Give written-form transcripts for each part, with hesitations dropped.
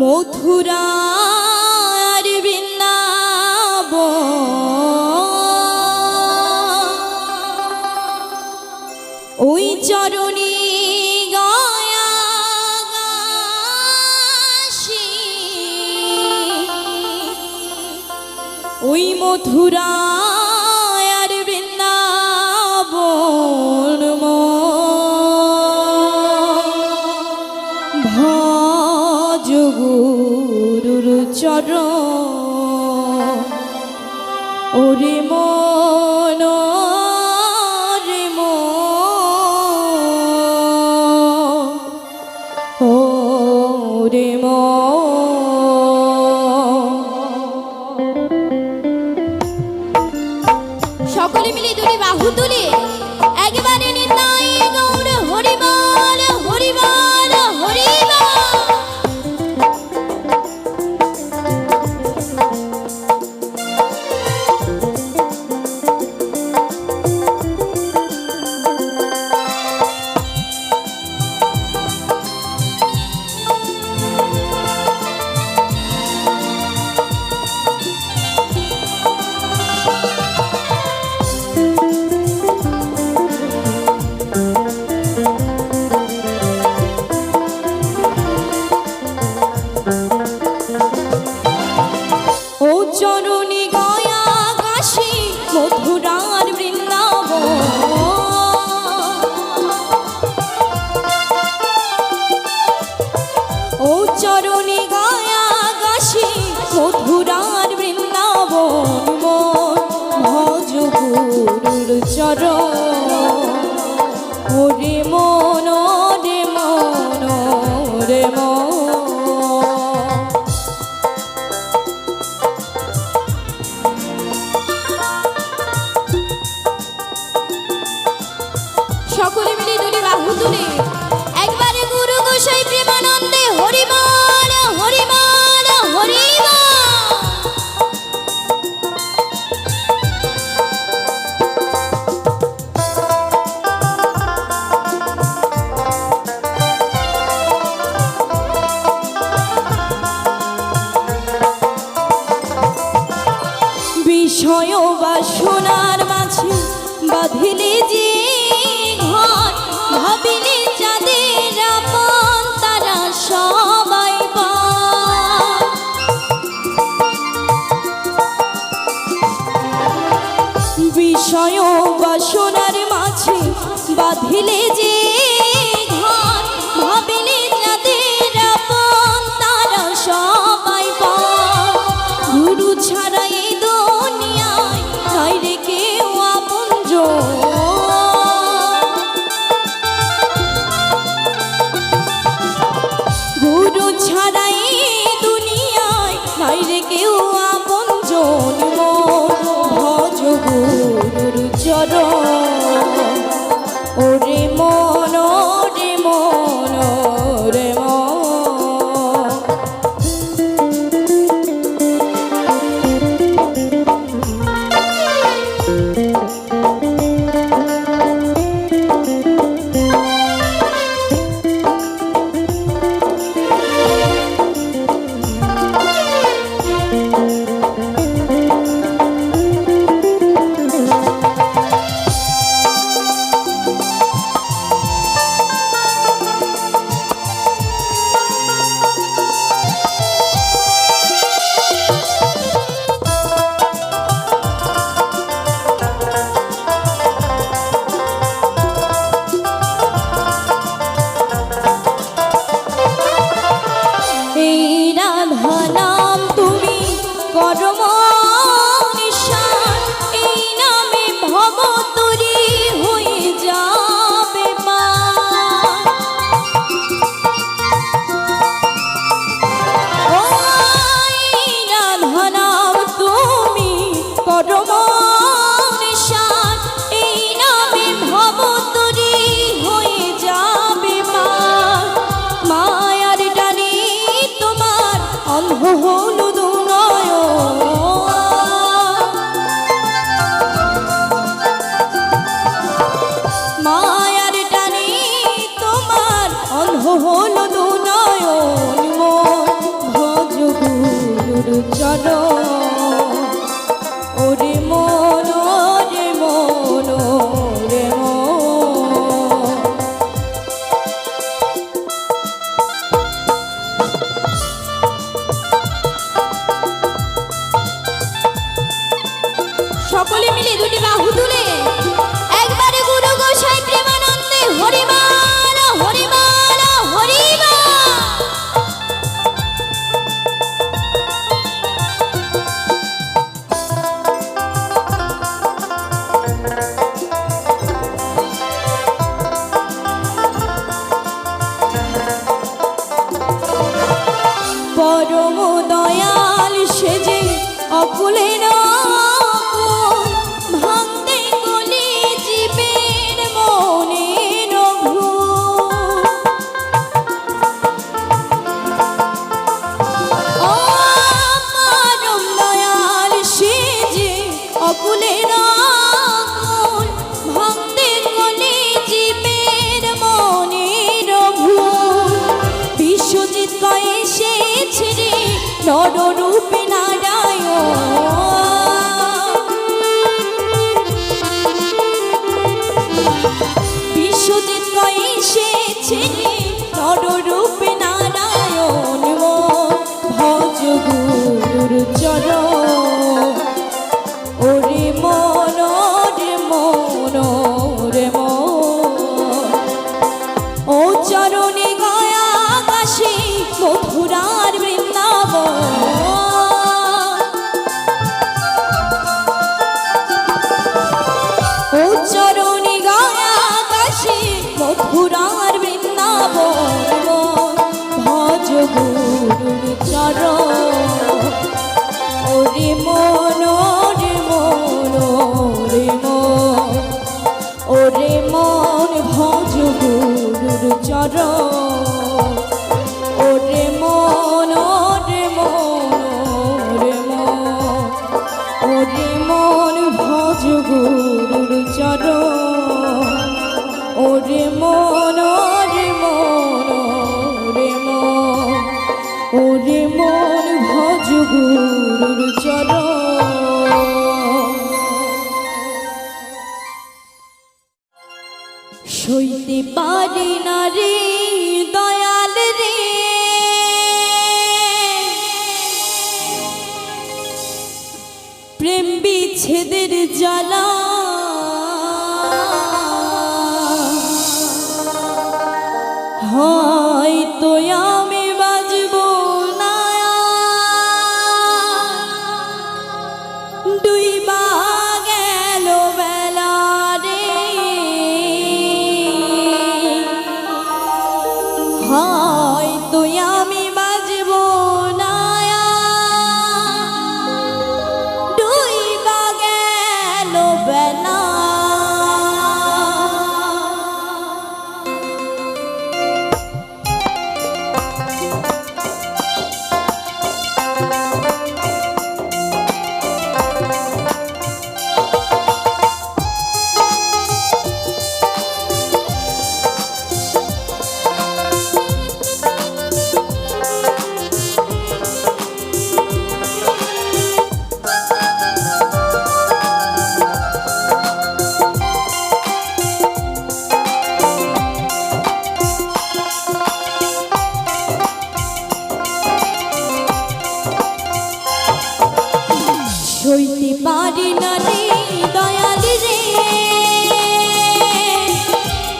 মথুরার বৃন্দাবন ওই চরণী গয়া গাসি ওই মথুরার বৃন্দাবন ভজ গুরুর চরণ ওরে মন রে ওরে সকলে মিলে দুটি বাহু তুলে একবারে নিতাই গৌর হরিবল হরিবল হরিবল। চরণী গয়া কাশী মথুরার বৃন্দাবন ও চরণী গয়া কাশী মথুরার বৃন্দাবন ভজ গুরুর চরণ ওরে মন রে মন রে মন। সকলে মিলে দুটি বাহু তুলে একবারে গুরু গোসাই প্রেমানন্দে হরিবল হরিবল হরিবল। বিষয় বাসনার মাঝে বাঁধিলে যে ভাবিলে যাদের আপন তারা সবাই বিষয় বাসনার মাঝে বাঁধিলে যে ঘর ভাবিলে যাদের আপন তারা সবাই গুরু ছাড়া এই দুনিয়ায় নাই রে কেউ আপনজন। গুরু ছাড়াই দুনিয়ায় নাই রে কেউ আপনজন ভজ গুরুর চরণ ওরে মন রে মন রে মন। হলো দুনয়ন গুরু চরণ ওরে মন রে মন রে মন। সকলে মিলে দুটি বাহু তুলে একবারে গুরু গোসাই প্রেমানন্দে হরিমাল হরিমাল হরিমাল। পরম দয়াল সেজে অকুলের ভাঙতে গলি জীবের মনের ভুল। পরম দয়াল সেজে অকুলের ভাঙতে গলি জীবের মনের ভুল। বিশ্বজিৎ কয়ে এসেছে রে নররূপে নারায়ণ। বিশ্বজিৎ কয়ে এসেছে রে নররূপে নারায়ণ। ভজ গুরুর চরণ ওরে মন রে মন রে মন। ও চরণে গয়া কাশী মথুরার বৃন্দাবন। ও চরণে গয়া কাশী মথুরার বৃন্দাবন। ভজ গুরুর চরণ ওরে মন রে মন রে মন ওরে মন। ভজ গুরুর চরণ ওরে মন রে মন রে মন ওরে মন। ভজ গুরুর চরণ ওরে মন রে মন রে মন ওরে মন। ভজ গুরুর চরণ। সইতে পারি না রে দয়াল রে প্রেম বিচ্ছেদের জ্বালা। হয়তো আমি বাজব না ডুইবা গেল বেলা রে। হয়তো আমি বাজব না ডুইবা গেল বেলা। সইতে পারি না রে দয়াল রে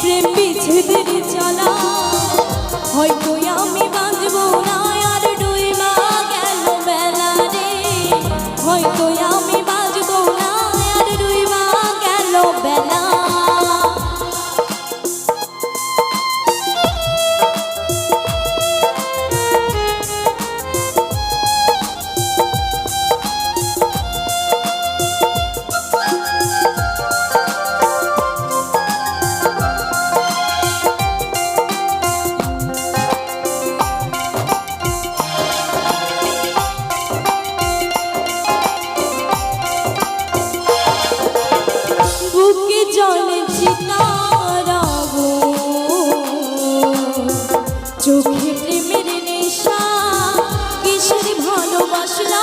প্রেম বিচ্ছেদের জ্বালা। হয়তো আমি বাঁচব না আর ডুইবা গেল বেলা রে। হয়তো আমি বাঁচব না আর ডুইবা গেল বেলা। চোখে প্রেমের নেশা কিসের ভালোবাসলা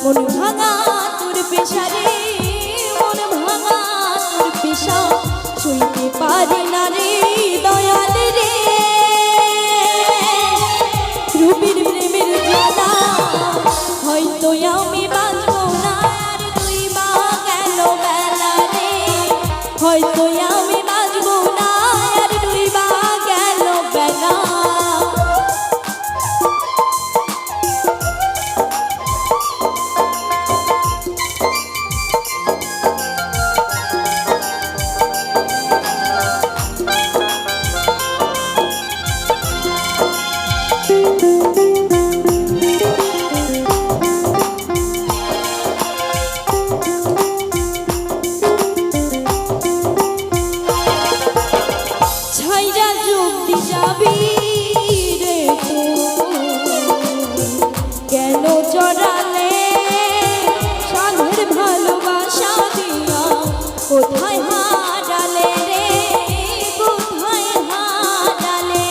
মন ভাঙা তোর পেশারে, মন ভাঙা তোর পেশা সইতে পারি না রে দয়াল রে। রূপের প্রেমের জ্বালা হয়তো আমি বাঁচবো না আর তুই মা গেল বেলা রে, হয়তো আমি বাঁচবো না আর তুই মা গেল বেলা। ছাইরা যদি যাবি রে তো কেন জড়ালে সাধের ভালোবাসা দিয়া, কোথায় হারালে রে, কোথায় হারালে।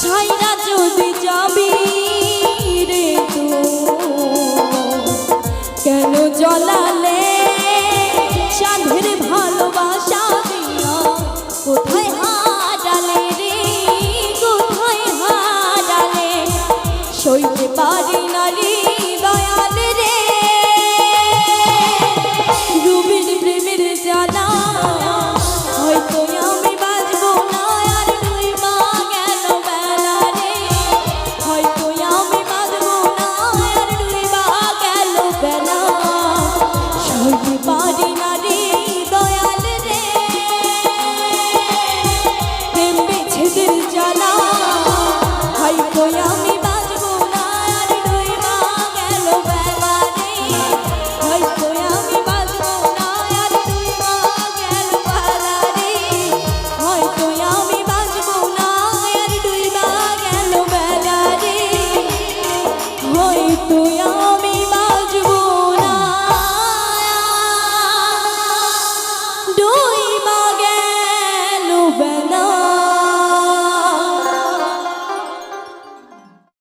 ছাইরা যদি যাবি রে তো কেন জ্বলালে সাধের ভালোবাসা দিয়া, কোথায় হারালে রে, কোথায় হারালে। সইতে পারি না রে দয়াল রে রূপের প্রেমের জ্বালা, হয়তো আমি বাঁচবো না আর তুই মা গেল বেলা রে, হয়তো আমি বাঁচবো না আর তুই মা গেল বেলা। সইতে পারি না রে দয়াল রে প্রেম বিচ্ছেদের জ্বালা, হয়তো আমি বাঁচবো না আর তুই মা গেল বেলা রে, হয়তো আমি বাঁচবো না আর তুই মা গেল বেলা রে, হয়তো আমি বাঁচবো না আর তুই মা গেল বেলা রে, হয়তো আমি